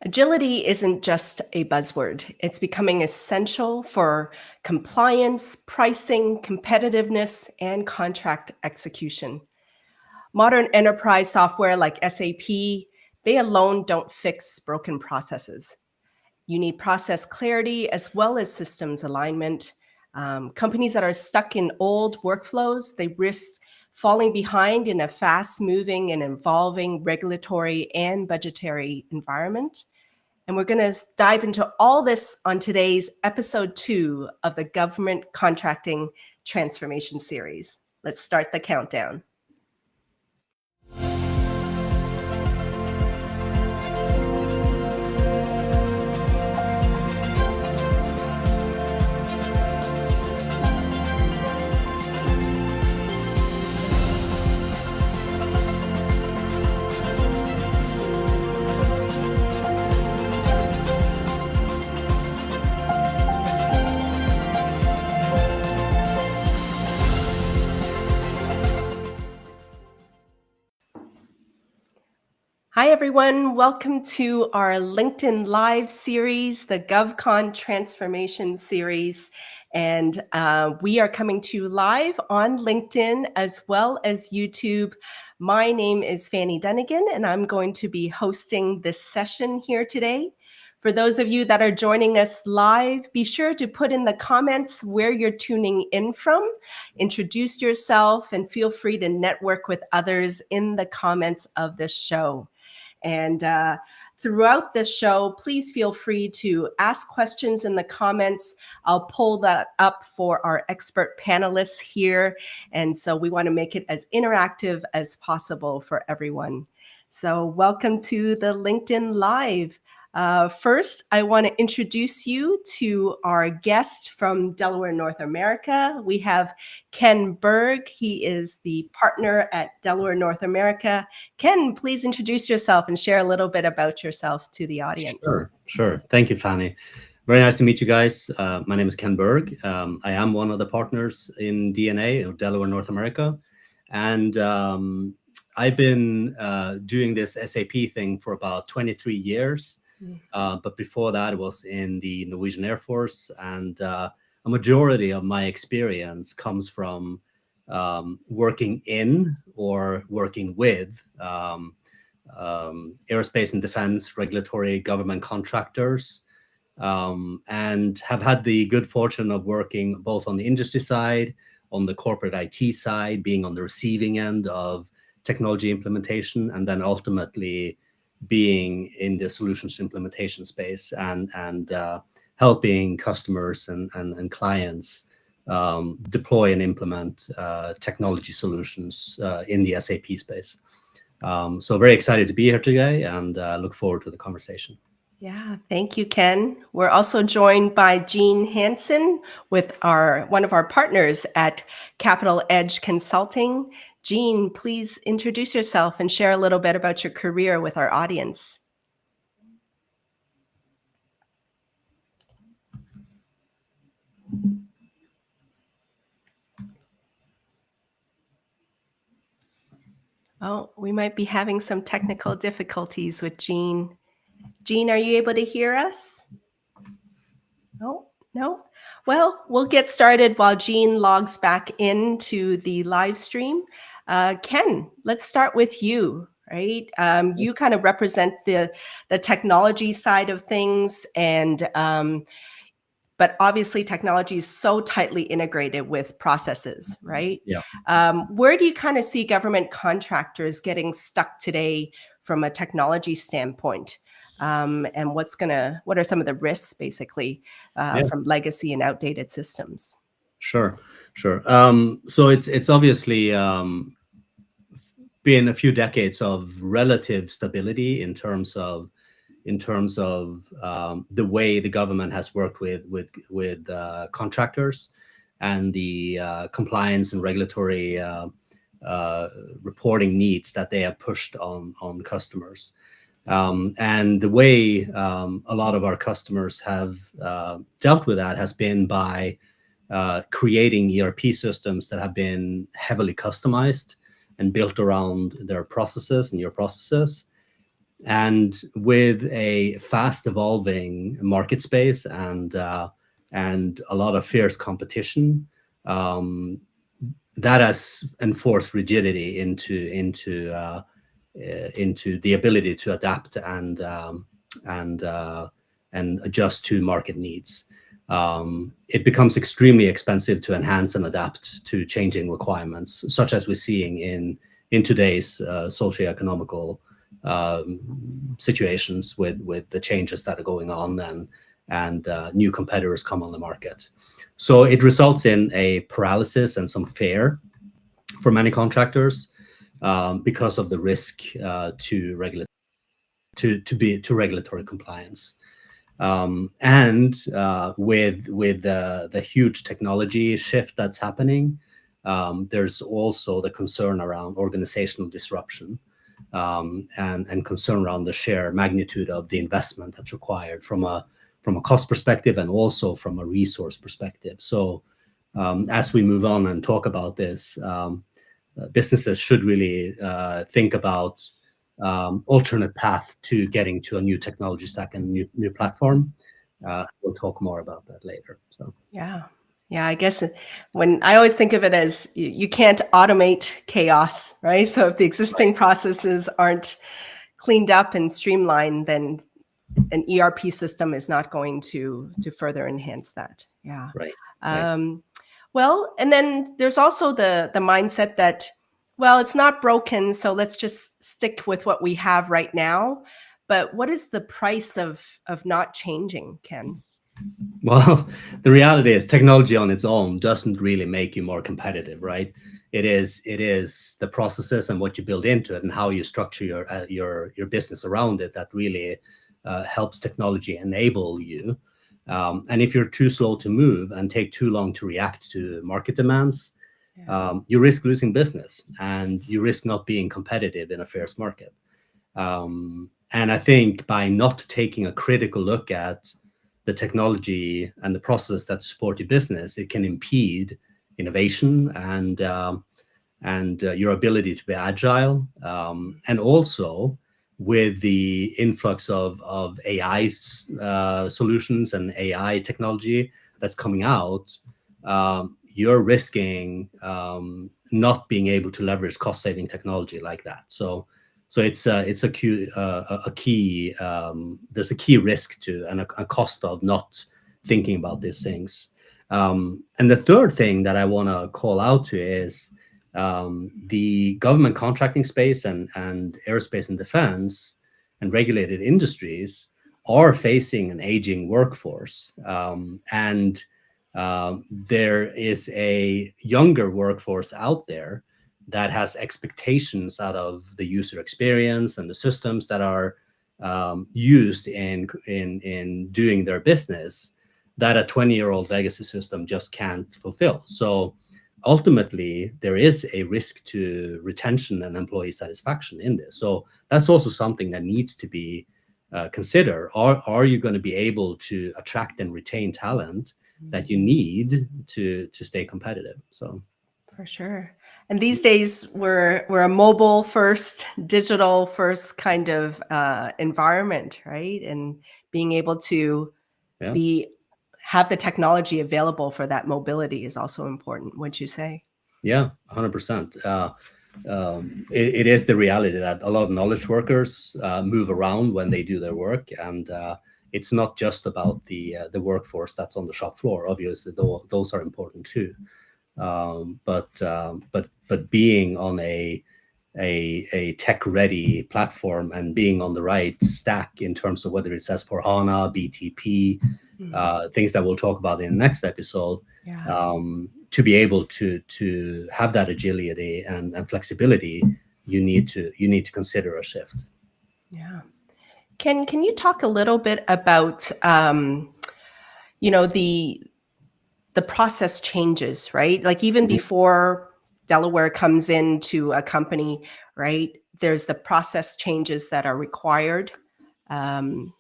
Agility isn't just a buzzword. It's becoming essential for compliance, pricing, competitiveness, and contract execution. Modern enterprise software like SAP, they alone don't fix broken processes. You need process clarity as well as systems alignment. Companies that are stuck in old workflows, they risk falling behind in a fast-moving and evolving regulatory and budgetary environment. And we're going to dive into all this on today's episode 2 of the Government Contracting Transformation Series. Let's start the countdown. Hi, everyone. Welcome to our LinkedIn Live series, the GovCon Transformation Series. And we are coming to you live on LinkedIn as well as YouTube. My name is Fanny Dunnigan, and I'm going to be hosting this session here today. For those of you that are joining us live, be sure to put in the comments where you're tuning in from. Introduce yourself and feel free to network with others in the comments of this show. And throughout this show, please feel free to ask questions in the comments. I'll pull that up for our expert panelists here. And so we want to make it as interactive as possible for everyone. So welcome to the LinkedIn Live. First, I want to introduce you to our guest from Delaware, North America. We have Ken Berg. He is the partner at Delaware, North America. Ken, please introduce yourself and share a little bit about yourself to the audience. Sure. Thank you, Fanny. Very nice to meet you guys. My name is Ken Berg. I am one of the partners in DNA, or Delaware, North America. And I've been doing this SAP thing for about 23 years. But before that, I was in the Norwegian Air Force, and a majority of my experience comes from working in or working with aerospace and defense, regulatory government contractors, and have had the good fortune of working both on the industry side, on the corporate IT side, being on the receiving end of technology implementation, and then ultimately being in the solutions implementation space and helping customers and clients deploy and implement technology solutions in the SAP space. So very excited to be here today and look forward to the conversation. Yeah, thank you, Ken. We're also joined by Jean Hansen with one of our partners at Capital Edge Consulting. Jean, please introduce yourself and share a little bit about your career with our audience. Oh, we might be having some technical difficulties with Jean. Jean, are you able to hear us? No? Well, we'll get started while Jean logs back into the live stream. Ken, let's start with you, right? You kind of represent the technology side of things, and but obviously technology is so tightly integrated with processes, right? Yeah. Where do you kind of see government contractors getting stuck today from a technology standpoint? And what are some of the risks basically from legacy and outdated systems? Sure. So it's obviously been a few decades of relative stability in terms of the way the government has worked with contractors and the compliance and regulatory reporting needs that they have pushed on customers. And the way a lot of our customers have dealt with that has been by creating ERP systems that have been heavily customized and built around their processes and your processes, And with a fast evolving market space and a lot of fierce competition, that has enforced rigidity into the ability to adapt and and adjust to market needs. It becomes extremely expensive to enhance and adapt to changing requirements, such as we're seeing in today's socioeconomical situations with the changes that are going on and new competitors come on the market. So it results in a paralysis and some fear for many contractors because of the risk to regulatory compliance. And with the huge technology shift that's happening, there's also the concern around organizational disruption and concern around the sheer magnitude of the investment that's required from a cost perspective and also from a resource perspective. So as we move on and talk about this, businesses should really think about alternate path to getting to a new technology stack and new platform. We'll talk more about that later. So yeah, I guess when I always think of it as you can't automate chaos, right? So if the existing processes aren't cleaned up and streamlined, then an ERP system is not going to further enhance that. Yeah. right. Well, and then there's also the mindset that, well, it's not broken, so let's just stick with what we have right now. But what is the price of not changing, Ken? Well, the reality is technology on its own doesn't really make you more competitive, right? It is the processes and what you build into it and how you structure your business around it that really helps technology enable you. And if you're too slow to move and take too long to react to market demands, you risk losing business and you risk not being competitive in a fierce market. And I think by not taking a critical look at the technology and the process that support your business, it can impede innovation and your ability to be agile. And also with the influx of AI solutions and AI technology that's coming out, you're risking not being able to leverage cost-saving technology like that. So it's a key there's a key risk to and a cost of not thinking about these things. And the third thing that I want to call out to is the government contracting space and aerospace and defense and regulated industries are facing an aging workforce. And there is a younger workforce out there that has expectations out of the user experience and the systems that are used in doing their business that a 20-year-old legacy system just can't fulfill. So ultimately, there is a risk to retention and employee satisfaction in this. So that's also something that needs to be considered. Are you going to be able to attract and retain talent that you need to stay competitive? So for sure. And these days, we're a mobile first, digital first kind of environment, right? And being able to have the technology available for that mobility is also important, wouldn't you say? Yeah, 100%. It is the reality that a lot of knowledge workers move around when they do their work, and it's not just about the workforce that's on the shop floor. Obviously, those are important too. But being on a tech-ready platform and being on the right stack in terms of whether it's S/4HANA, BTP, things that we'll talk about in the next episode, to be able to have that agility and flexibility, you need to consider a shift. Yeah. Can you talk a little bit about the process changes, right? Like even before Delaware comes into a company, right? There's the process changes that are required. So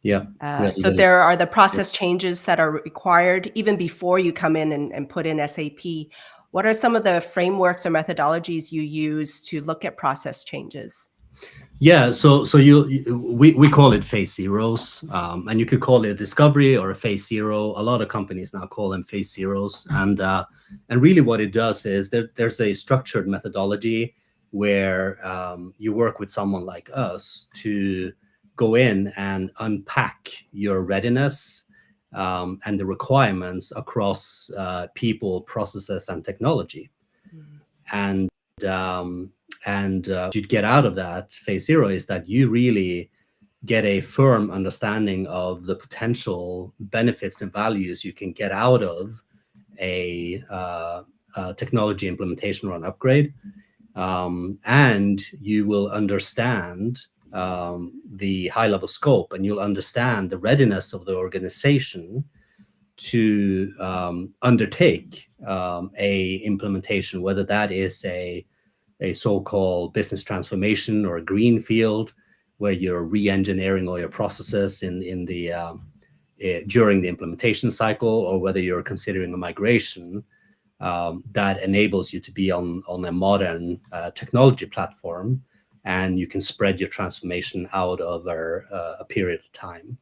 there are the process changes that are required even before you come in and put in SAP. What are some of the frameworks or methodologies you use to look at process changes? Yeah, so we call it phase zeros, and you could call it a discovery or a phase zero. A lot of companies now call them phase zeros, and really what it does is there's a structured methodology where you work with someone like us to go in and unpack your readiness and the requirements across people, processes, and technology, Mm. and you'd get out of that phase zero is that you really get a firm understanding of the potential benefits and values you can get out of a technology implementation or an upgrade, and you will understand the high level scope, and you'll understand the readiness of the organization to undertake a implementation, whether that is a so-called business transformation or a greenfield, where you're re-engineering all your processes in the during the implementation cycle, or whether you're considering a migration that enables you to be on a modern technology platform, and you can spread your transformation out over a period of time.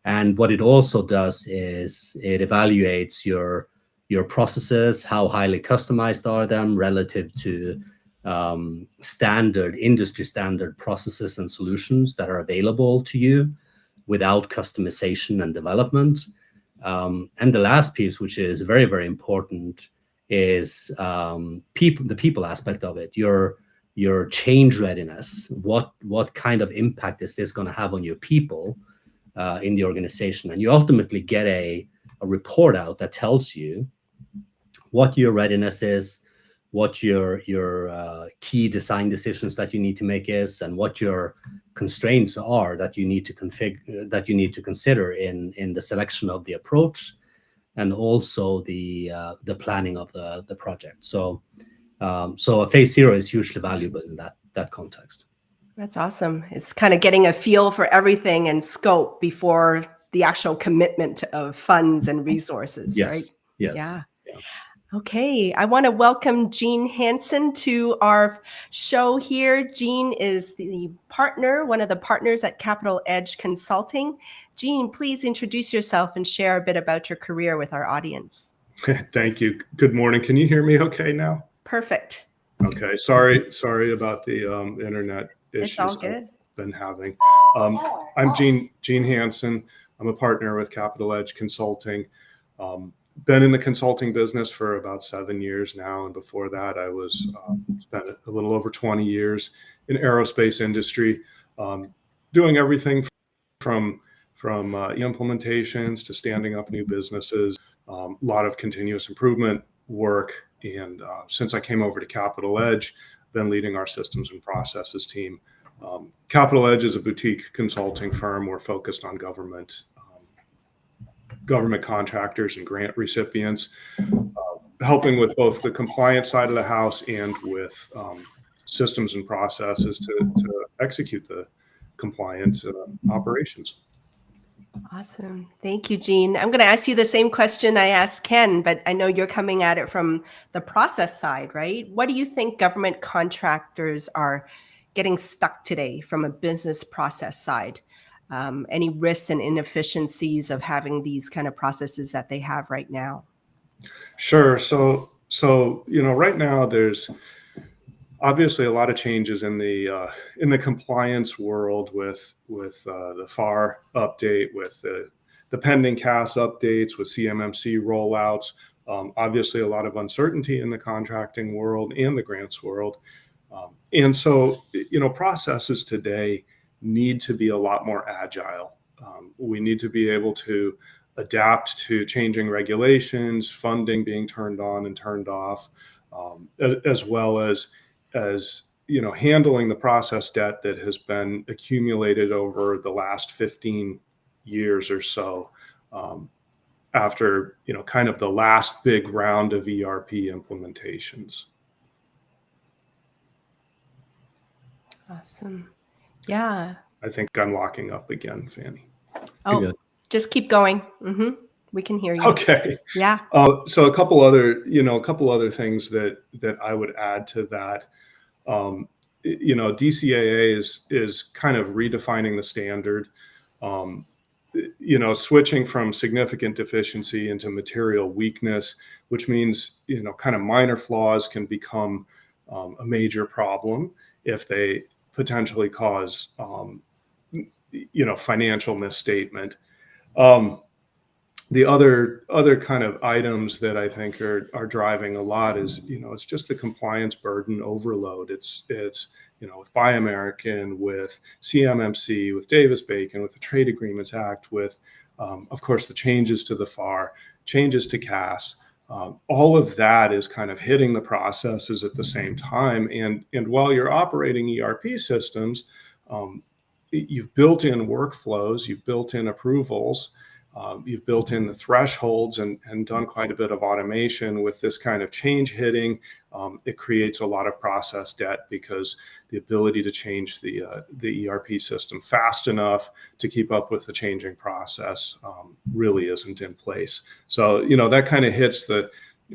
And what it also does is it evaluates your processes, how highly customized are them relative to standard industry standard processes and solutions that are available to you without customization and development. And the last piece, which is very, very important, is the people aspect of it. Your change readiness. What kind of impact is this going to have on your people in the organization? And you ultimately get a report out that tells you what your readiness is, what your key design decisions that you need to make is, and what your constraints are that you need to consider in the selection of the approach, and also the planning of the project. So a phase zero is hugely valuable in that context. That's awesome. It's kind of getting a feel for everything and scope before the actual commitment of funds and resources, right? Yes. Yeah. Yeah. Okay, I want to welcome Jean Hansen to our show here. Jean is the partner, one of the partners at Capital Edge Consulting. Jean, please introduce yourself and share a bit about your career with our audience. Thank you. Good morning. Can you hear me okay now? Perfect. Okay. Sorry about the internet It's all issues I've good. been having. I'm Jean Hansen. I'm a partner with Capital Edge Consulting. Been in the consulting business for about 7 years now, and before that, I was spent a little over 20 years in aerospace industry, doing everything from implementations to standing up new businesses. A lot of continuous improvement work, and since I came over to Capital Edge, been leading our systems and processes team. Capital Edge is a boutique consulting firm. We're focused on government contractors and grant recipients, helping with both the compliance side of the house and with systems and processes to execute the compliant operations. Awesome. Thank you, Jean. I'm going to ask you the same question I asked Ken, but I know you're coming at it from the process side, right? What do you think government contractors are getting stuck today from a business process side? Any risks and inefficiencies of having these kind of processes that they have right now? Sure. So right now there's obviously a lot of changes in the compliance world with the FAR update, with the pending CAS updates, with CMMC rollouts. Obviously, a lot of uncertainty in the contracting world and the grants world, and so processes today need to be a lot more agile. We need to be able to adapt to changing regulations, funding being turned on and turned off, as well as handling the process debt that has been accumulated over the last 15 years or so, after kind of the last big round of ERP implementations. Awesome. Yeah. I think I'm locking up again, Fanny. Oh, just keep going. We can hear you. Okay. Yeah. So a couple other things that I would add to that. DCAA is kind of redefining the standard. Switching from significant deficiency into material weakness, which means, kind of minor flaws can become a major problem if they potentially cause, financial misstatement. The other kind of items that I think are driving a lot is, it's just the compliance burden overload. It's with Buy American, with CMMC, with Davis-Bacon, with the Trade Agreements Act, with of course the changes to the FAR, changes to CAS. All of that is kind of hitting the processes at the same time. And while you're operating ERP systems, you've built in workflows, you've built in approvals, you've built in the thresholds and done quite a bit of automation. With this kind of change hitting, it creates a lot of process debt, because the ability to change the ERP system fast enough to keep up with the changing process really isn't in place. So, that kind of hits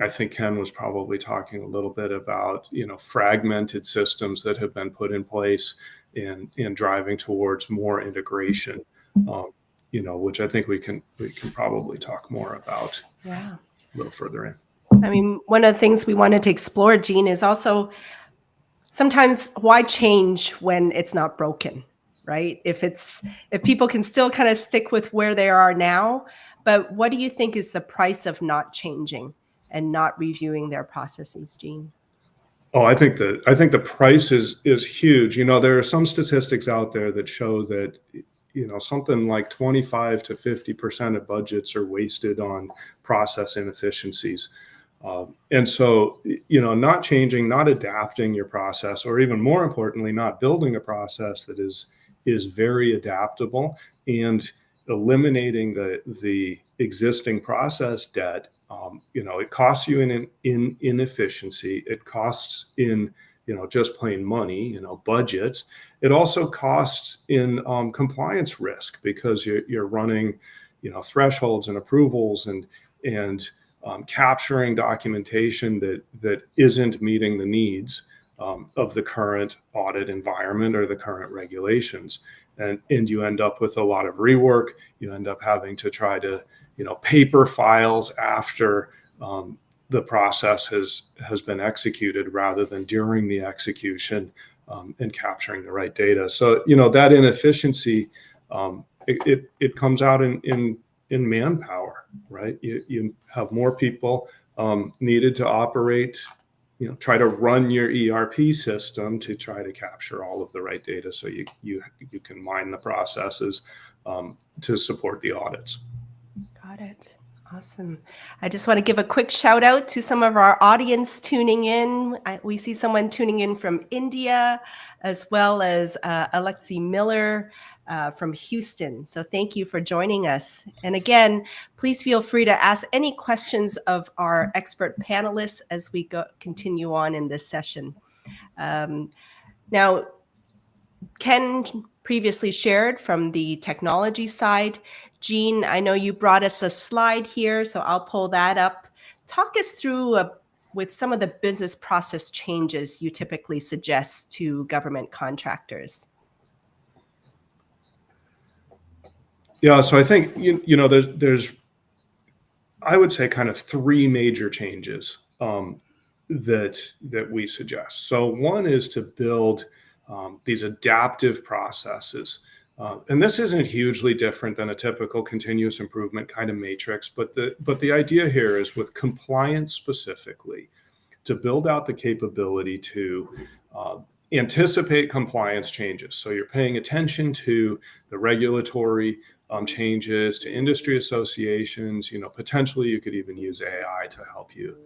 I think Ken was probably talking a little bit about, fragmented systems that have been put in place in driving towards more integration. Which I think we can probably talk more about a little further in. I mean, one of the things we wanted to explore, Jean, is also sometimes why change when it's not broken, right? If people can still kind of stick with where they are now, but what do you think is the price of not changing and not reviewing their processes, Jean? Oh, I think the price is huge. There are some statistics out there that show that something like 25 to 50% of budgets are wasted on process inefficiencies. And so, not changing, not adapting your process, or even more importantly, not building a process that is very adaptable and eliminating the existing process debt. It costs you in inefficiency. It costs in, just plain money, budgets. It also costs in compliance risk, because you're running, thresholds and approvals and capturing documentation that isn't meeting the needs of the current audit environment or the current regulations. And you end up with a lot of rework. You end up having to try to, paper files after the process has been executed, rather than during the execution, and capturing the right data. So, that inefficiency, it comes out in manpower, right? You have more people needed to operate, try to run your ERP system to try to capture all of the right data, so you can mine the processes to support the audits. Got it. Awesome. I just want to give a quick shout out to some of our audience tuning in. We see someone tuning in from India, as well as Alexi Miller from Houston. So thank you for joining us. And again, please feel free to ask any questions of our expert panelists as we continue on in this session. Now, Ken previously shared from the technology side. Jean, I know you brought us a slide here, so I'll pull that up. Talk us through with some of the business process changes you typically suggest to government contractors. Yeah, so I think there's I would say kind of three major changes that we suggest. So one is to build these adaptive processes. And this isn't hugely different than a typical continuous improvement kind of matrix, but the idea here is, with compliance specifically, to build out the capability to anticipate compliance changes. So you're paying attention to the regulatory changes, to industry associations. Potentially you could even use AI to help you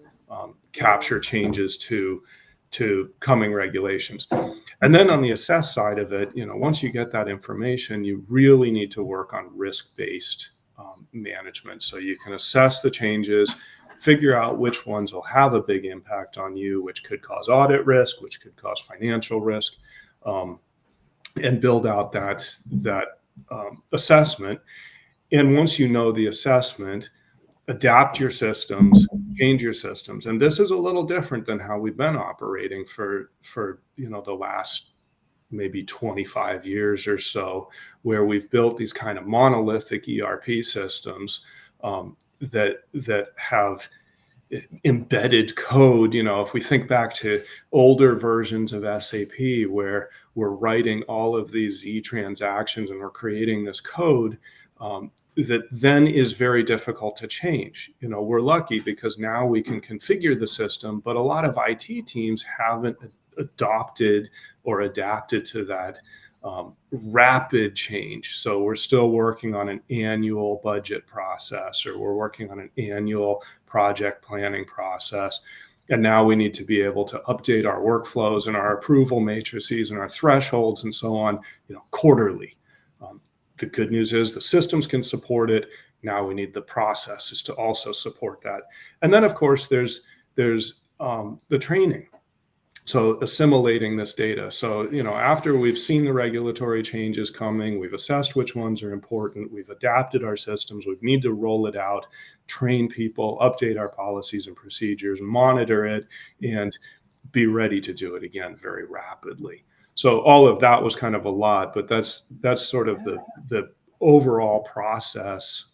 capture changes to coming regulations. And then on the assess side of it, once you get that information, you really need to work on risk-based management. So you can assess the changes, figure out which ones will have a big impact on you, which could cause audit risk, which could cause financial risk, and build out that assessment. And once you know the assessment, adapt your systems, change your systems. And this is a little different than how we've been operating for the last maybe 25 years or so, where we've built these kind of monolithic ERP systems that have embedded code. If we think back to older versions of SAP, where we're writing all of these Z transactions and we're creating this code that then is very difficult to change. We're lucky because now we can configure the system, but a lot of IT teams haven't adopted or adapted to that rapid change. So we're still working on an annual budget process, or we're working on an annual project planning process. And now we need to be able to update our workflows and our approval matrices and our thresholds and so on, quarterly. The good news is the systems can support it. Now we need the processes to also support that. And then, of course, there's the training. So assimilating this data. So, after we've seen the regulatory changes coming, we've assessed which ones are important, we've adapted our systems, we need to roll it out, train people, update our policies and procedures, monitor it, and be ready to do it again very rapidly. So all of that was kind of a lot, but that's sort of the overall process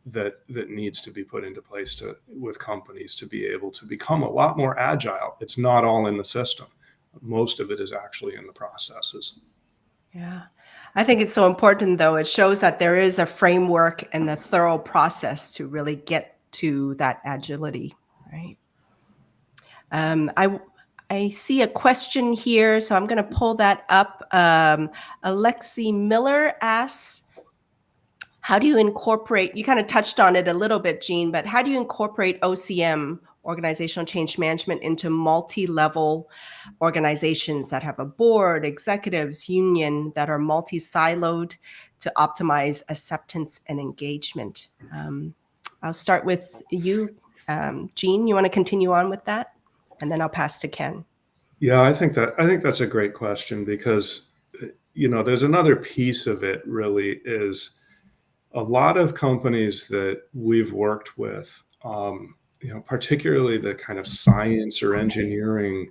that needs to be put into place with companies to be able to become a lot more agile. It's not all in the system. Most of it is actually in the processes. Yeah. I think it's so important, though. It shows that there is a framework and a thorough process to really get to that agility, right? I see a question here, so I'm going to pull that up. Alexi Miller asks, how do you incorporate, you kind of touched on it a little bit, Jean, but how do you incorporate OCM, organizational change management, into multi-level organizations that have a board, executives, union, that are multi-siloed to optimize acceptance and engagement? I'll start with you, Jean. You want to continue on with that? And then I'll pass to Ken. Yeah, I think that's a great question, because, there's another piece of it really is a lot of companies that we've worked with, particularly the kind of science or engineering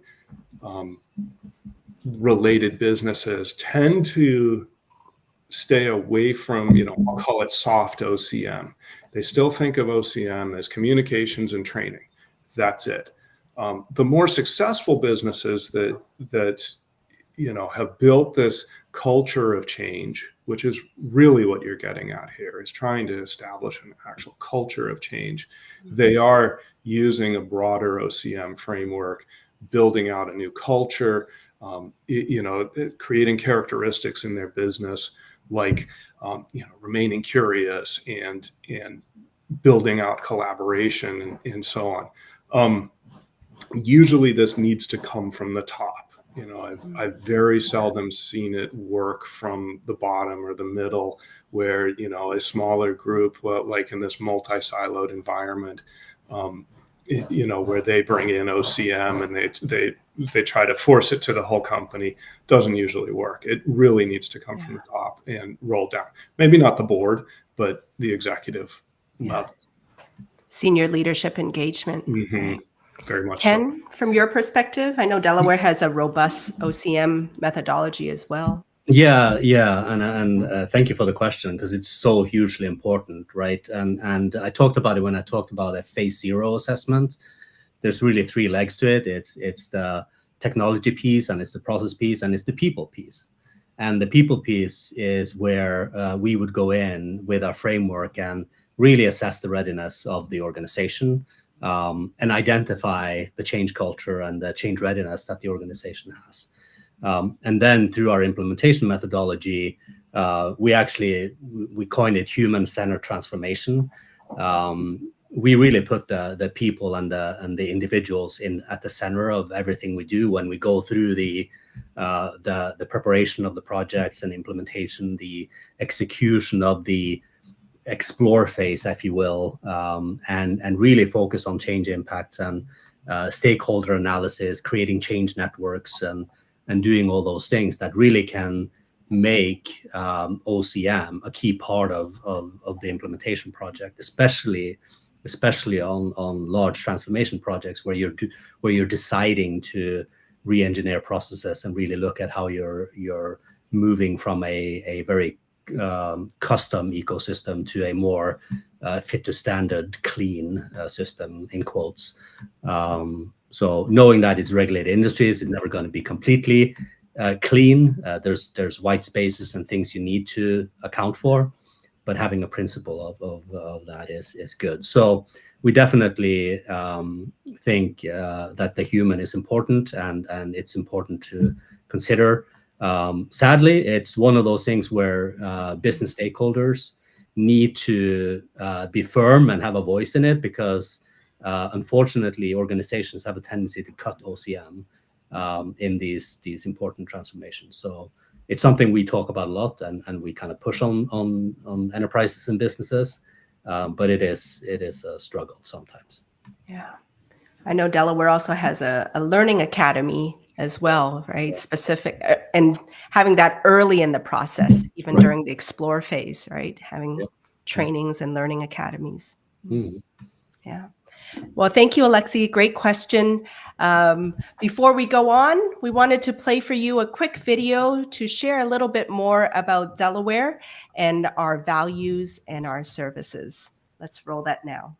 related businesses, tend to stay away from, I'll call it soft OCM. They still think of OCM as communications and training. That's it. The more successful businesses that have built this culture of change, which is really what you're getting at here, is trying to establish an actual culture of change. They are using a broader OCM framework, building out a new culture, creating characteristics in their business, like remaining curious and building out collaboration and so on. Usually this needs to come from the top. I've very seldom seen it work from the bottom or the middle, where, a smaller group, like in this multi-siloed environment, where they bring in OCM and they try to force it to the whole company. Doesn't usually work. It really needs to come from the top and roll down. Maybe not the board, but the executive level. Senior leadership engagement. Mm-hmm. Right. Very much. Ken, from your perspective, I know Delaware has a robust OCM methodology as well. Yeah, and thank you for the question, because it's so hugely important, right? And I talked about it when I talked about a phase 0 assessment. There's really 3 legs to it. It's the technology piece, and it's the process piece, and it's the people piece. And the people piece is where we would go in with our framework and really assess the readiness of the organization, and identify the change culture and the change readiness that the organization has. And then through our implementation methodology, we coined it human-centered transformation. We really put the people and the individuals at the center of everything we do when we go through the preparation of the projects and implementation, the execution of the explore phase, if you will, and really focus on change impacts and stakeholder analysis, creating change networks, and doing all those things that really can make OCM a key part of the implementation project, especially especially on large transformation projects where you're deciding to re-engineer processes and really look at how you're moving from a very custom ecosystem to a more fit to standard clean system, in quotes. So knowing that it's regulated industries, it's never going to be completely clean. There's white spaces and things you need to account for, but having a principle of that is good. So we definitely think that the human is important, and it's important to consider. Sadly, it's one of those things where business stakeholders need to be firm and have a voice in it, because unfortunately, organizations have a tendency to cut OCM in these important transformations. So it's something we talk about a lot, and we kind of push on enterprises and businesses, but it is a struggle sometimes. Yeah, I know Delaware also has a learning academy as well, right? Specific, and having that early in the process, even during the explore phase, right? Having trainings and learning academies. Yeah. Well, thank you, Alexi. Great question. Before we go on, we wanted to play for you a quick video to share a little bit more about Delaware and our values and our services. Let's roll that now.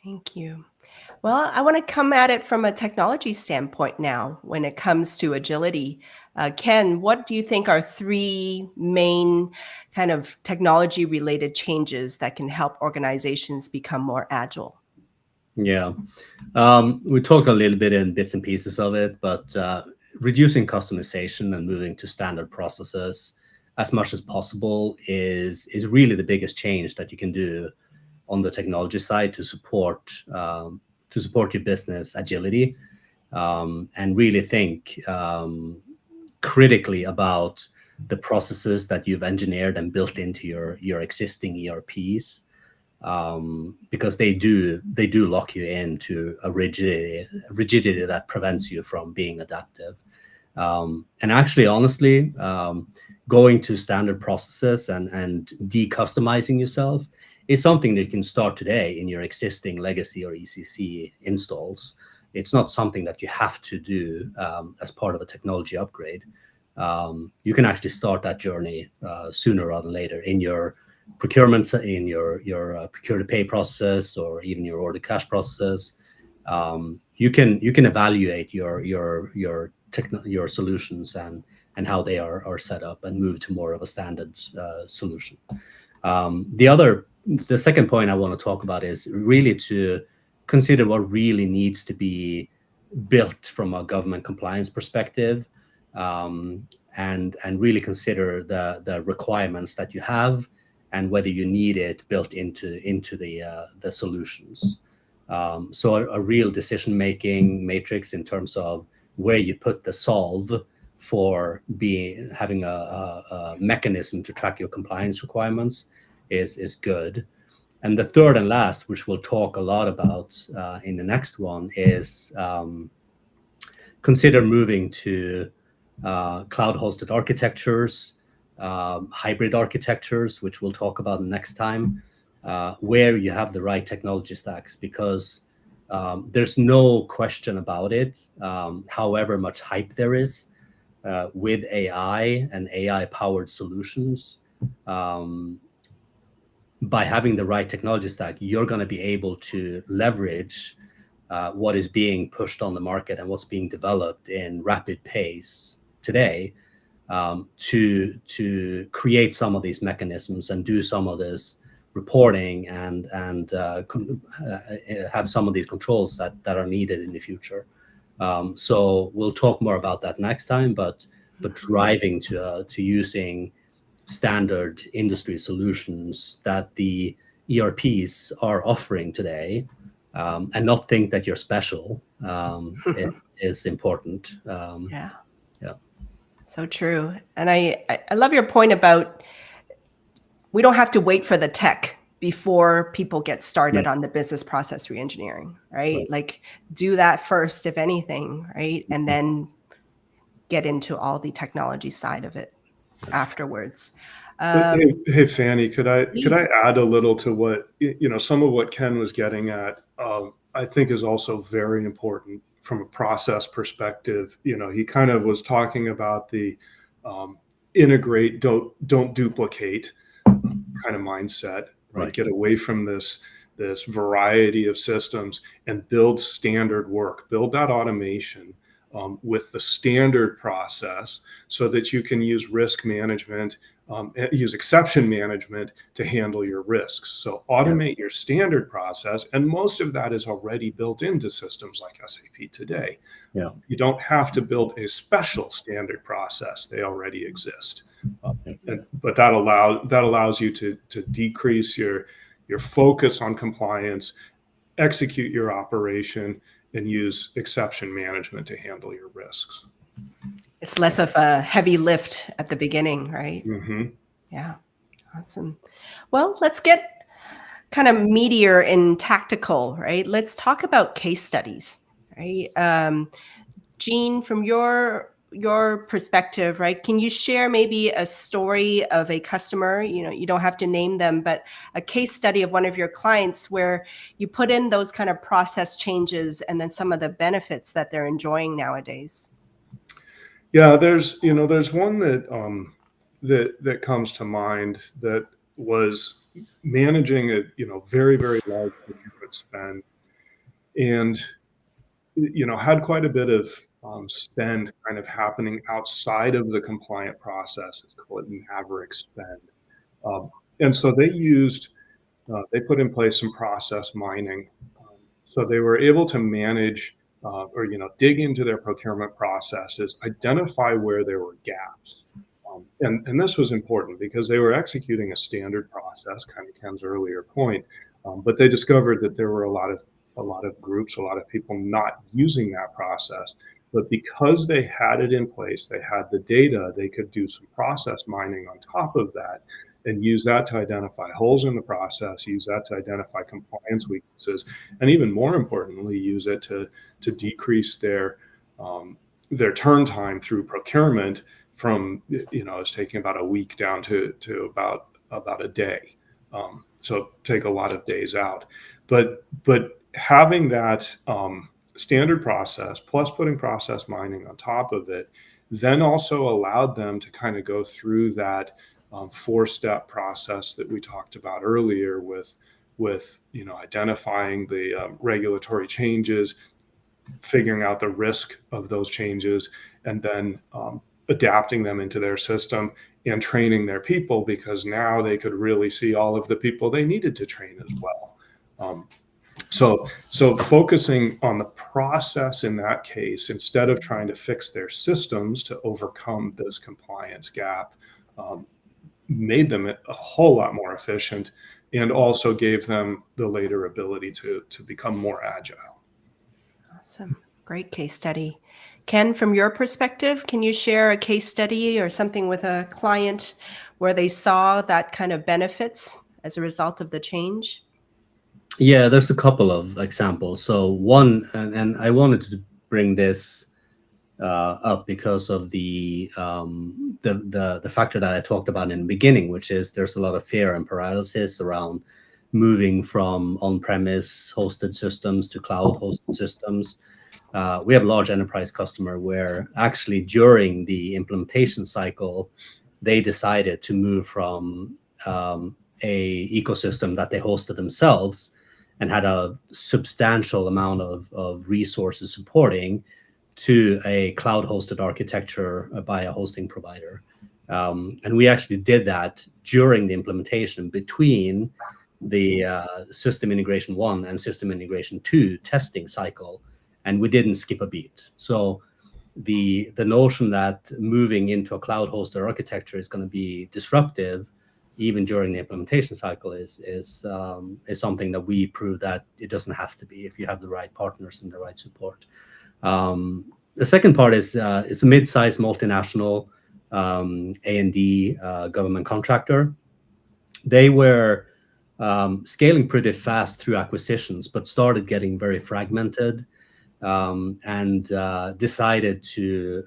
Thank you. Well, I want to come at it from a technology standpoint now when it comes to agility. Ken, what do you think are three main kind of technology related changes that can help organizations become more agile? Yeah, we talked a little bit in bits and pieces of it, but reducing customization and moving to standard processes as much as possible is really the biggest change that you can do on the technology side to support your business agility, and really think critically about the processes that you've engineered and built into your existing ERPs, because they do lock you into a rigidity that prevents you from being adaptive. And actually, honestly, going to standard processes and decustomizing yourself is something that you can start today in your existing legacy or ECC installs. It's not something that you have to do as part of a technology upgrade. You can actually start that journey sooner rather than later in your procurement, in your procure to pay process, or even your order cash process. You can evaluate your solutions and how they are set up and move to more of a standard solution. The second point I want to talk about is really to consider what really needs to be built from a government compliance perspective, and really consider the requirements that you have and whether you need it built into the solutions. So a real decision-making matrix in terms of where you put the solve for having a mechanism to track your compliance requirements is good. And the third and last, which we'll talk a lot about in the next one, is consider moving to cloud-hosted architectures, hybrid architectures, which we'll talk about next time. where you have the right technology stacks, because there's no question about it. However much hype there is with AI and AI-powered solutions, by having the right technology stack, you're going to be able to leverage what is being pushed on the market and what's being developed in rapid pace today, to create some of these mechanisms and do some of this reporting and have some of these controls that are needed in the future. So we'll talk more about that next time, but driving to using standard industry solutions that the ERPs are offering today, and not think that you're special, is important. Yeah. Yeah. So true. And I love your point about we don't have to wait for the tech before people get started Right. on the business process reengineering, right? Right. Like do that first, if anything, right? And then get into all the technology side of it afterwards. But hey, Fanny, could I Please. add a little to what some of what Ken was getting at? I think is also very important from a process perspective. He kind of was talking about the integrate, don't duplicate kind of mindset, right? Right. Get away from this variety of systems and build standard work, build that automation with the standard process, so that you can use risk management, use exception management to handle your risks. So automate your standard process, and most of that is already built into systems like SAP today. Yeah. You don't have to build a special standard process; they already exist. But that allows you to decrease your focus on compliance, execute your operation, and use exception management to handle your risks. It's less of a heavy lift at the beginning, right? Mm-hmm. Yeah. Awesome. Well, let's get kind of meatier and tactical, right? Let's talk about case studies, right? Jean, from your perspective, right? Can you share maybe a story of a customer? You don't have to name them, but a case study of one of your clients where you put in those kind of process changes and then some of the benefits that they're enjoying nowadays. Yeah, there's one that comes to mind, that was managing a very, very large procurement spend, and had quite a bit of spend kind of happening outside of the compliant process. It's called maverick spend. And so they put in place some process mining. So they were able to manage or dig into their procurement processes, identify where there were gaps. And this was important because they were executing a standard process, kind of Ken's earlier point, but they discovered that there were a lot of groups, a lot of people not using that process. But because they had it in place, they had the data, they could do some process mining on top of that and use that to identify holes in the process, use that to identify compliance weaknesses, and even more importantly, use it to decrease their turn time through procurement from it's taking about a week down to about a day. So take a lot of days out. But having that standard process plus putting process mining on top of it then also allowed them to kind of go through that 4-step process that we talked about earlier with identifying the regulatory changes, figuring out the risk of those changes, and then adapting them into their system and training their people, because now they could really see all of the people they needed to train as well. So focusing on the process in that case, instead of trying to fix their systems to overcome this compliance gap, made them a whole lot more efficient, and also gave them the later ability to become more agile. Awesome. Great case study. Ken, from your perspective, can you share a case study or something with a client where they saw that kind of benefits as a result of the change? Yeah, there's a couple of examples. So one, and I wanted to bring this up because of the factor that I talked about in the beginning, which is there's a lot of fear and paralysis around moving from on-premise hosted systems to cloud hosted systems. We have a large enterprise customer where actually during the implementation cycle, they decided to move from a ecosystem that they hosted themselves and had a substantial amount of resources supporting to a cloud hosted architecture by a hosting provider. And we actually did that during the implementation between the system integration 1 and system integration 2 testing cycle, and we didn't skip a beat. So the notion that moving into a cloud hosted architecture is going to be disruptive even during the implementation cycle is something that we prove that it doesn't have to be if you have the right partners and the right support. The second part is it's a mid-sized multinational A&D government contractor. They were scaling pretty fast through acquisitions, but started getting very fragmented, and decided to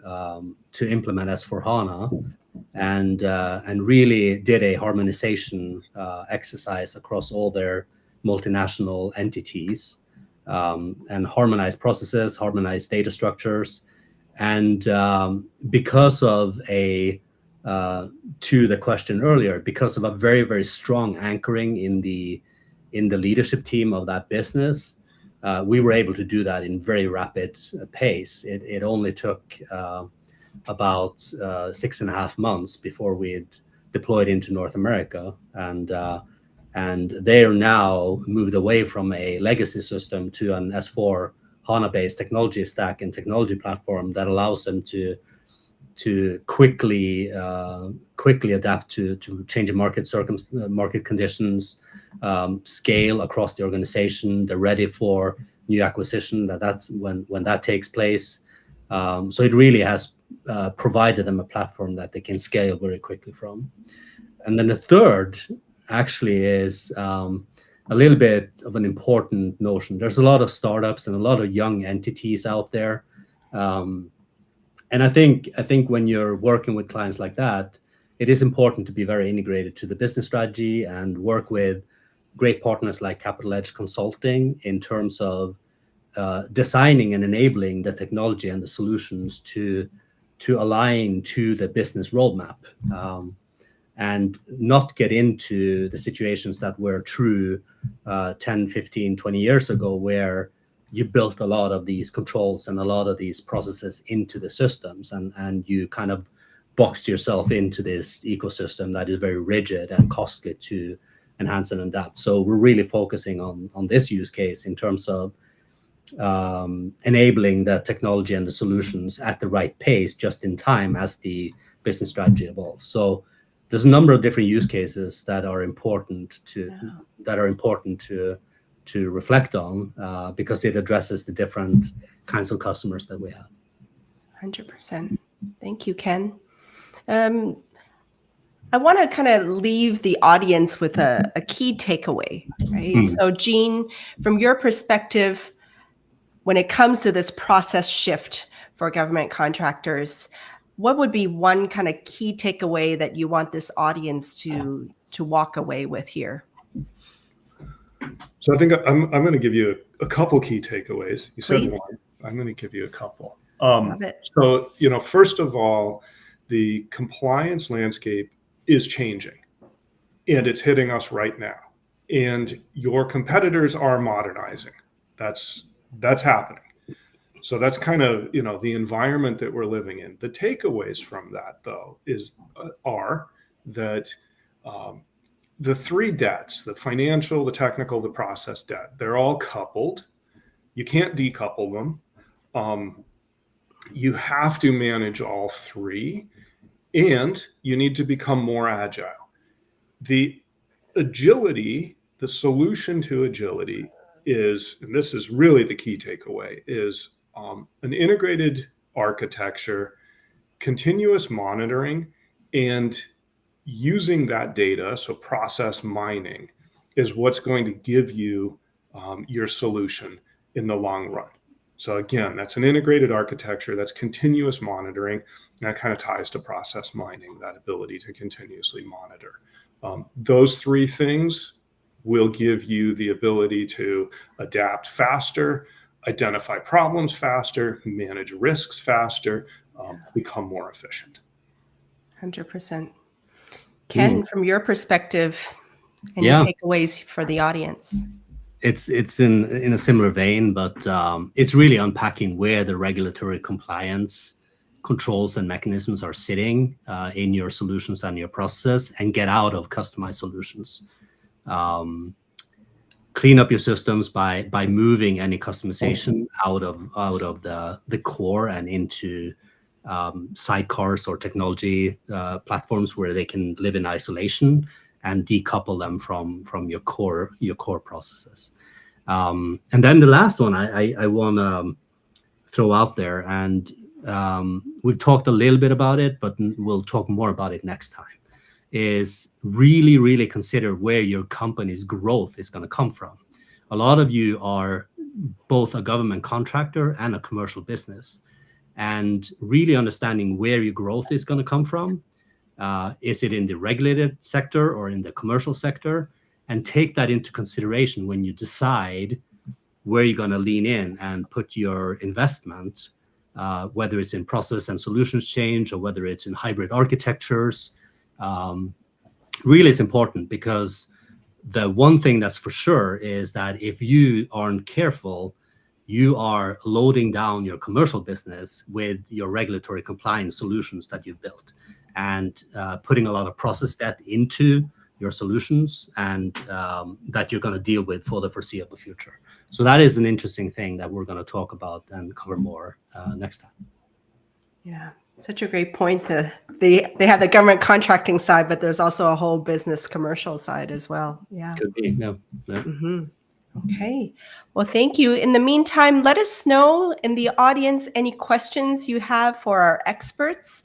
implement S/4HANA, and really did a harmonization exercise across all their multinational entities, and harmonized processes, harmonized data structures, and because of to the question earlier, because of a very, very strong anchoring in the leadership team of that business, we were able to do that in very rapid pace. It only took about 6.5 months before we'd deployed into North America, and they are now moved away from a legacy system to an S4 HANA-based technology stack and technology platform that allows them to quickly adapt to changing market conditions, scale across the organization. They're ready for new acquisition. That's when that takes place. So it really has provided them a platform that they can scale very quickly from. And then the third actually is a little bit of an important notion. There's a lot of startups and a lot of young entities out there. And I think when you're working with clients like that, it is important to be very integrated to the business strategy and work with great partners like Capital Edge Consulting in terms of designing and enabling the technology and the solutions to align to the business roadmap, and not get into the situations that were true 10, 15, 20 years ago, where you built a lot of these controls and a lot of these processes into the systems, and you kind of boxed yourself into this ecosystem that is very rigid and costly to enhance and adapt. So we're really focusing on this use case in terms of enabling the technology and the solutions at the right pace, just in time as the business strategy evolves. So there's a number of different use cases that are important to reflect on, because it addresses the different kinds of customers that we have. 100%. Thank you, Ken. I want to kind of leave the audience with a key takeaway, right? So, Gene, from your perspective, when it comes to this process shift for government contractors, what would be one kind of key takeaway that you want this audience to walk away with here? So I think I'm going to give you a couple key takeaways. You said Please. one. I'm going to give you a couple. Love it. So, first of all, the compliance landscape is changing, and it's hitting us right now. And your competitors are modernizing. That's happening. So that's kind of, the environment that we're living in. The takeaways from that, though, are that the three debts, the financial, the technical, the process debt, they're all coupled. You can't decouple them. You have to manage all three, and you need to become more agile. The agility, the solution to agility is, and this is really the key takeaway, is an integrated architecture, continuous monitoring, and using that data, so process mining, is what's going to give you your solution in the long run. So again, that's an integrated architecture, that's continuous monitoring, and that kind of ties to process mining, that ability to continuously monitor. Those three things will give you the ability to adapt faster, identify problems faster, manage risks faster, become more efficient. 100%. Ken, from your perspective, any takeaways for the audience? It's in a similar vein, but it's really unpacking where the regulatory compliance controls and mechanisms are sitting in your solutions and your processes, and get out of customized solutions. Clean up your systems by moving any customization out of the core and into sidecars or technology platforms where they can live in isolation, and decouple them from your core processes. And then the last one I want to throw out there, and we've talked a little bit about it, but we'll talk more about it next time, is really consider where your company's growth is going to come from. A lot of you are both a government contractor and a commercial business, and really understanding where your growth is going to come from. Is it in the regulated sector or in the commercial sector? And take that into consideration when you decide where you're going to lean in and put your investment, whether it's in process and solutions change or whether it's in hybrid architectures. Really, it's important, because the one thing that's for sure is that if you aren't careful, you are loading down your commercial business with your regulatory compliance solutions that you've built, and putting a lot of process debt into your solutions, and that you're going to deal with for the foreseeable future. So that is an interesting thing that we're going to talk about and cover more next time. Yeah, such a great point. They have the government contracting side, but there's also a whole business commercial side as well. Yeah. Could be, yeah. Mm-hmm. Okay. Well, thank you. In the meantime, let us know in the audience any questions you have for our experts.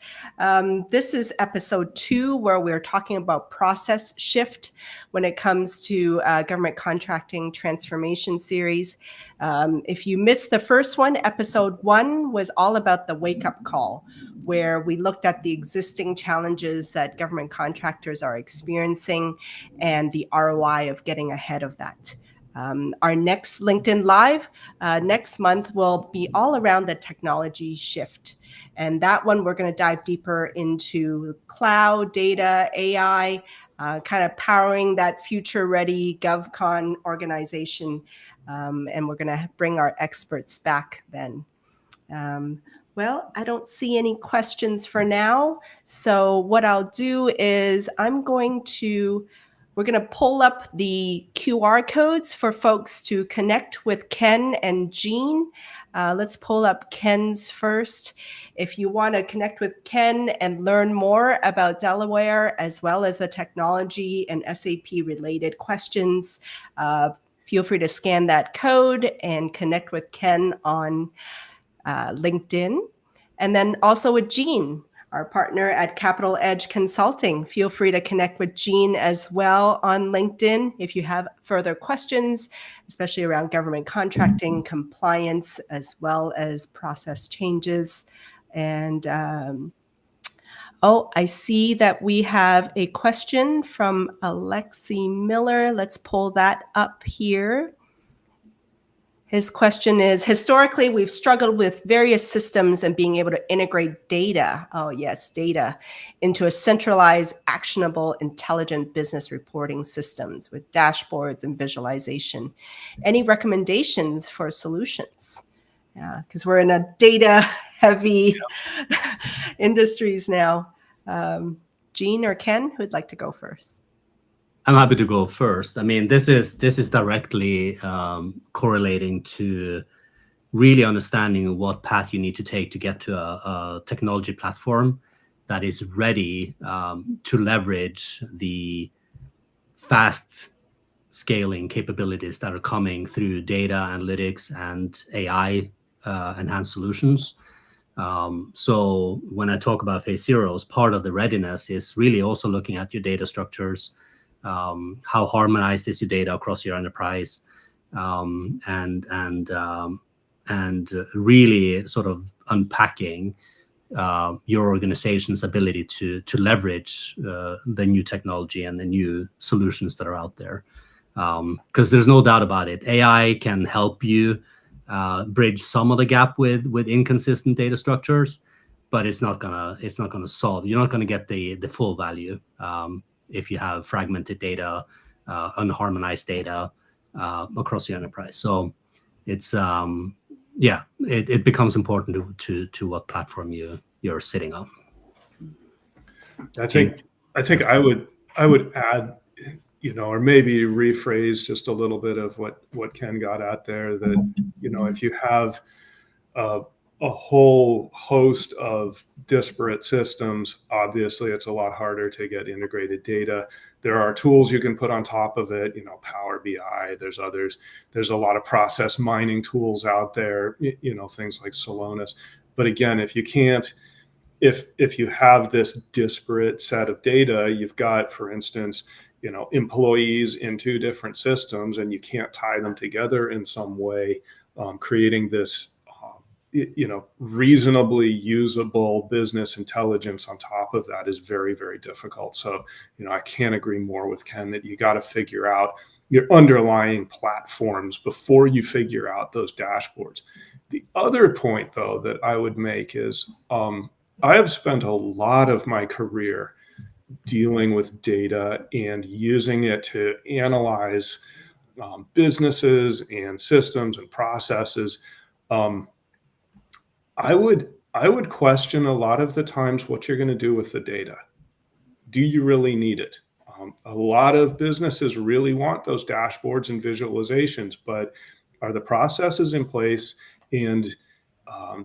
This is episode 2, where we're talking about process shift when it comes to government contracting transformation series. If you missed the first one, episode 1 was all about the wake-up call, where we looked at the existing challenges that government contractors are experiencing and the ROI of getting ahead of that. Our next LinkedIn Live next month will be all around the technology shift. And that one, we're going to dive deeper into cloud, data, AI, kind of powering that future-ready GovCon organization. And we're going to bring our experts back then. Well, I don't see any questions for now. So what I'll do is we're going to pull up the QR codes for folks to connect with Ken and Jean. Let's pull up Ken's first. If you want to connect with Ken and learn more about Delaware, as well as the technology and SAP related questions, feel free to scan that code and connect with Ken on LinkedIn. And then also with Jean, our partner at Capital Edge Consulting. Feel free to connect with Jean as well on LinkedIn if you have further questions, especially around government contracting, compliance, as well as process changes. And I see that we have a question from Alexi Miller. Let's pull that up here. His question is, historically, we've struggled with various systems and being able to integrate data, data, into a centralized, actionable, intelligent business reporting systems with dashboards and visualization. Any recommendations for solutions? Yeah, because we're in a data-heavy industries now. Jean or Ken, who'd like to go first? I'm happy to go first. I mean, this is directly correlating to really understanding what path you need to take to get to a technology platform that is ready to leverage the fast scaling capabilities that are coming through data analytics and AI enhanced solutions. So when I talk about phase zeros, part of the readiness is really also looking at your data structures. How harmonized is your data across your enterprise, and really sort of unpacking your organization's ability to leverage the new technology and the new solutions that are out there. Because there's no doubt about it. AI can help you bridge some of the gap with inconsistent data structures, but it's not gonna solve. You're not gonna get the full value if you have fragmented data, unharmonized data across the enterprise. So it's it becomes important to what platform you're sitting on. I think I would add, or maybe rephrase just a little bit of what Ken got at there, that, if you have a whole host of disparate systems, obviously it's a lot harder to get integrated data. There are tools you can put on top of it, Power BI, there's others. There's a lot of process mining tools out there, things like Solonis. But again, if you can't, if you have this disparate set of data, you've got, for instance, employees in two different systems, and you can't tie them together in some way, creating this, reasonably usable business intelligence on top of that is very, very difficult. So, I can't agree more with Ken that you got to figure out your underlying platforms before you figure out those dashboards. The other point, though, that I would make is, I have spent a lot of my career dealing with data and using it to analyze businesses and systems and processes. I would question a lot of the times what you're going to do with the data. Do you really need it? A lot of businesses really want those dashboards and visualizations, but are the processes in place, and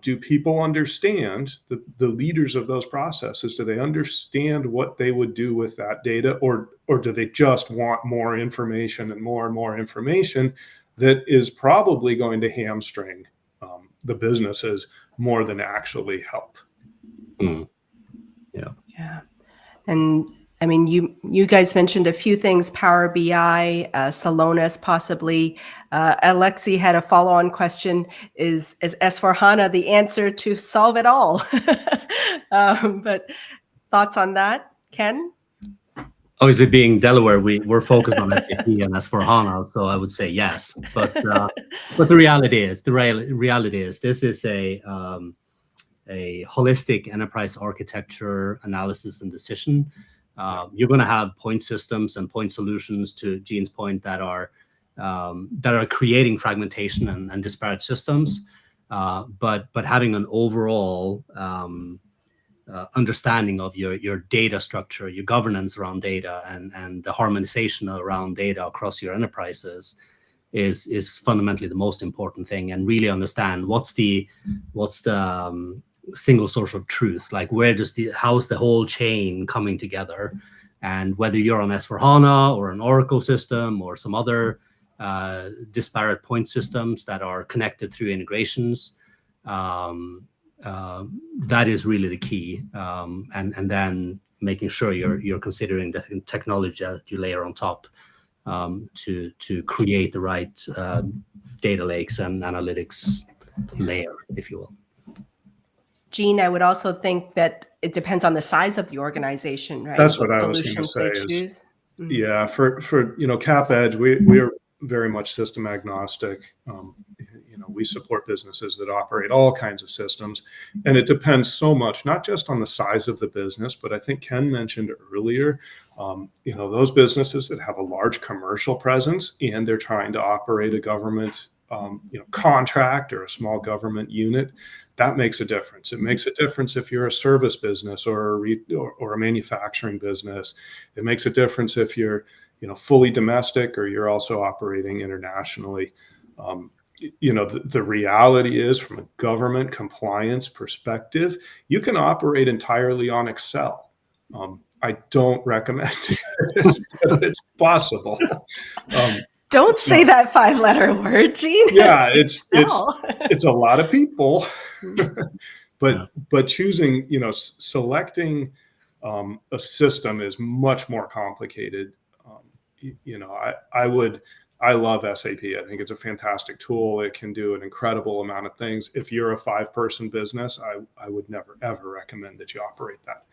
do people understand, the leaders of those processes, do they understand what they would do with that data, or do they just want more information and more information that is probably going to hamstring the businesses more than actually help? Yeah. And I mean, you guys mentioned a few things: Power BI, Solonis, possibly. Alexi had a follow-on question: Is S/4HANA the answer to solve it all? But thoughts on that, Ken? Oh, is it being Delaware? We're focused on SAP and S/4HANA, so I would say yes. But the reality is this is a holistic enterprise architecture analysis and decision. You're going to have point systems and point solutions, to Gene's point, that are creating fragmentation and disparate systems. But having an overall understanding of your data structure, your governance around data, and the harmonization around data across your enterprises is fundamentally the most important thing. And really understand what's the single source of truth, like how's the whole chain coming together, and whether you're on S/4HANA or an Oracle system or some other disparate point systems that are connected through integrations. That is really the key, and then making sure you're considering the technology that you layer on top to create the right data lakes and analytics layer, if you will. Gene, I would also think that it depends on the size of the organization, right? That's what I was going to say. Choose. Yeah, for Cap Edge, we are very much system agnostic. We support businesses that operate all kinds of systems, and it depends so much, not just on the size of the business, but I think Ken mentioned earlier, those businesses that have a large commercial presence and they're trying to operate a government contract or a small government unit. That makes a difference. It makes a difference if you're a service business or a manufacturing business. It makes a difference if you're fully domestic or you're also operating internationally. The reality is, from a government compliance perspective, you can operate entirely on Excel. I don't recommend it, but it's possible. Don't say that 5-letter word, Gene. Yeah, it's a lot of people, but choosing, selecting a system is much more complicated. I love SAP. I think it's a fantastic tool. It can do an incredible amount of things. If you're a 5-person business, I would never, ever recommend that you operate that.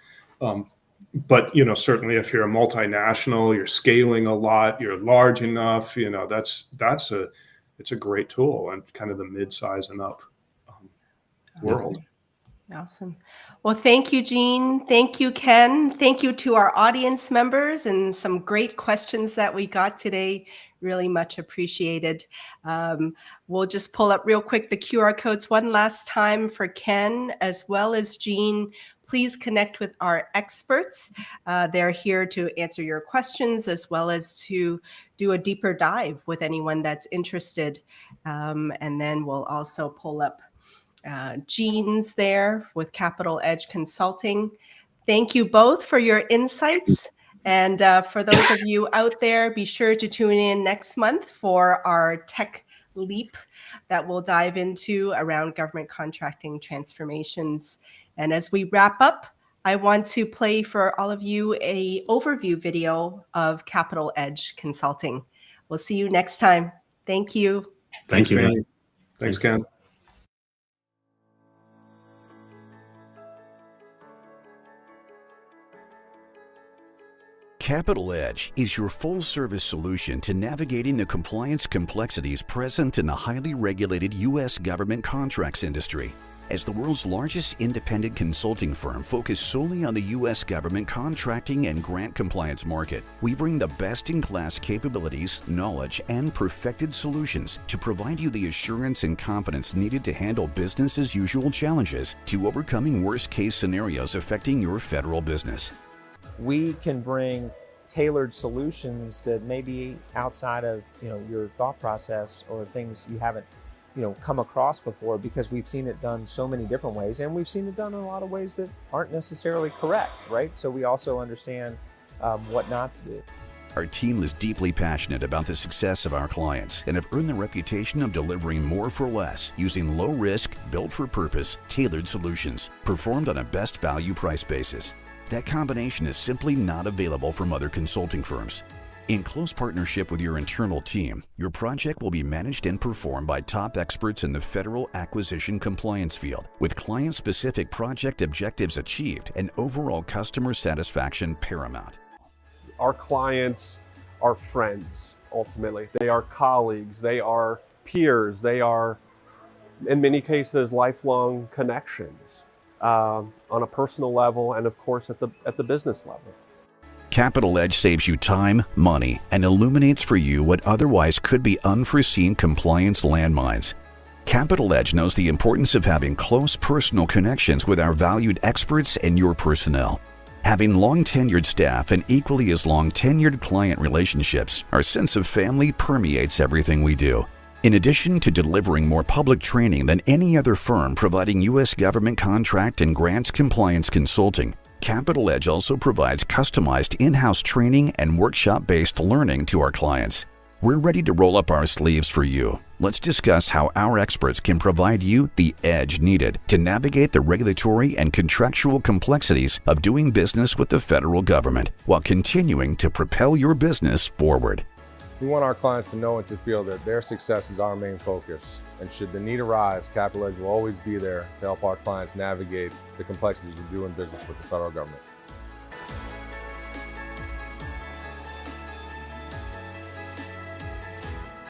But certainly if you're a multinational, you're scaling a lot, you're large enough, it's a great tool, and kind of the mid-size and up world. Awesome. Well, thank you, Jean. Thank you, Ken. Thank you to our audience members, and some great questions that we got today. Really much appreciated. We'll just pull up real quick the QR codes one last time for Ken as well as Jean. Please connect with our experts. They're here to answer your questions as well as to do a deeper dive with anyone that's interested. And then we'll also pull up Jean's there with Capital Edge Consulting. Thank you both for your insights. And for those of you out there, be sure to tune in next month for our Tech Leap that we'll dive into around government contracting transformations. And as we wrap up, I want to play for all of you an overview video of Capital Edge Consulting. We'll see you next time. Thank you. Thank you. Fanny. Thanks, Ken. Capital Edge is your full-service solution to navigating the compliance complexities present in the highly regulated U.S. government contracts industry. As the world's largest independent consulting firm focused solely on the U.S. government contracting and grant compliance market, we bring the best-in-class capabilities, knowledge, and perfected solutions to provide you the assurance and confidence needed to handle business-as-usual challenges to overcoming worst-case scenarios affecting your federal business. We can bring tailored solutions that may be outside of your thought process or things you haven't come across before, because we've seen it done so many different ways, and we've seen it done in a lot of ways that aren't necessarily correct, right? So we also understand what not to do. Our team is deeply passionate about the success of our clients and have earned the reputation of delivering more for less using low-risk, built-for-purpose, tailored solutions performed on a best value price basis. That combination is simply not available from other consulting firms. In close partnership with your internal team, your project will be managed and performed by top experts in the federal acquisition compliance field, with client-specific project objectives achieved and overall customer satisfaction paramount. Our clients are friends, ultimately. They are colleagues, they are peers, they are, in many cases, lifelong connections. On a personal level, and of course at the business level. Capital Edge saves you time, money, and illuminates for you what otherwise could be unforeseen compliance landmines. Capital Edge knows the importance of having close personal connections with our valued experts and your personnel. Having long-tenured staff and equally as long-tenured client relationships, our sense of family permeates everything we do. In addition to delivering more public training than any other firm providing U.S. government contract and grants compliance consulting, Capital Edge also provides customized in-house training and workshop-based learning to our clients. We're ready to roll up our sleeves for you. Let's discuss how our experts can provide you the edge needed to navigate the regulatory and contractual complexities of doing business with the federal government while continuing to propel your business forward. We want our clients to know and to feel that their success is our main focus. And should the need arise, Capital Edge will always be there to help our clients navigate the complexities of doing business with the federal government.